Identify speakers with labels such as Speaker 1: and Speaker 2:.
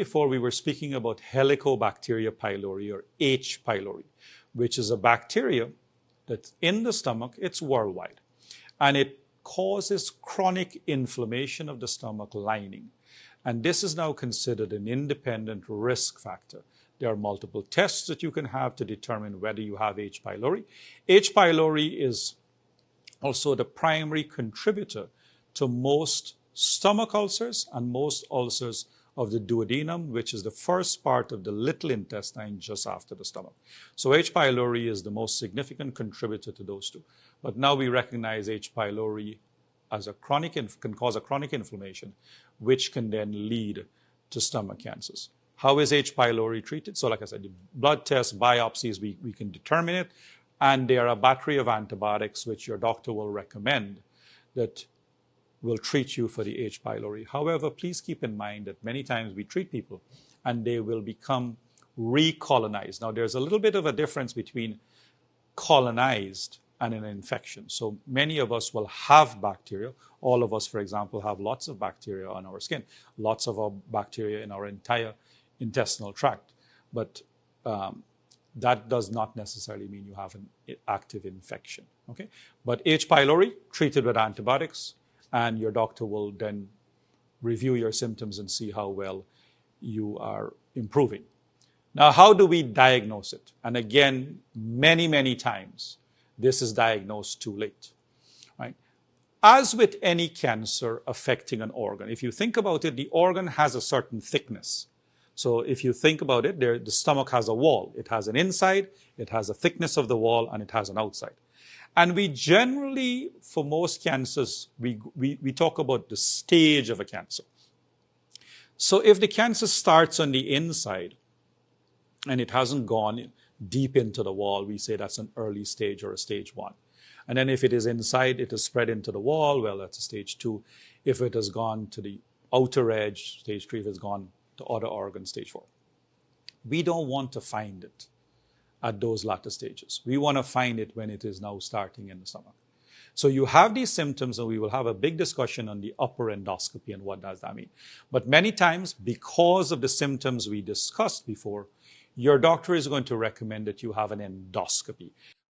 Speaker 1: before, we were speaking about Helicobacter pylori, or H. pylori, which is a bacteria that's in the stomach. It's worldwide. And it causes chronic inflammation of the stomach lining. And this is now considered an independent risk factor. There are multiple tests that you can have to determine whether you have H. pylori. H. pylori is also the primary contributor to most stomach ulcers and most ulcers of the duodenum, which is the first part of the little intestine just after the stomach. So H. pylori is the most significant contributor to those two. But now we recognize H. pylori as can cause a chronic inflammation, which can then lead to stomach cancers. How is H. pylori treated? So like I said, blood tests, biopsies, we can determine it. And there are a battery of antibiotics which your doctor will recommend that will treat you for the H. pylori. However, please keep in mind that many times we treat people and they will become recolonized. Now, there's a little bit of a difference between colonized and an infection. So many of us will have bacteria. All of us, for example, have lots of bacteria on our skin, lots of our bacteria in our entire intestinal tract. But that does not necessarily mean you have an active infection. Okay? But H. pylori, treated with antibiotics, and your doctor will then review your symptoms and see how well you are improving. Now, how do we diagnose it? And again, many, many times, this is diagnosed too late. Right? As with any cancer affecting an organ, if you think about it, the organ has a certain thickness. So if you think about it, the stomach has a wall. It has an inside, it has a thickness of the wall, and it has an outside. And we generally, for most cancers, we talk about the stage of a cancer. So if the cancer starts on the inside and it hasn't gone deep into the wall, we say that's an early stage or a stage 1. And then if it is inside, it has spread into the wall, well, that's a stage 2. If it has gone to the outer edge, stage 3. If it's gone to other organs, stage 4. We don't want to find it at those latter stages. We want to find it when it is now starting in the stomach. So you have these symptoms, and we will have a big discussion on the upper endoscopy and what does that mean. But many times, because of the symptoms we discussed before, your doctor is going to recommend that you have an endoscopy.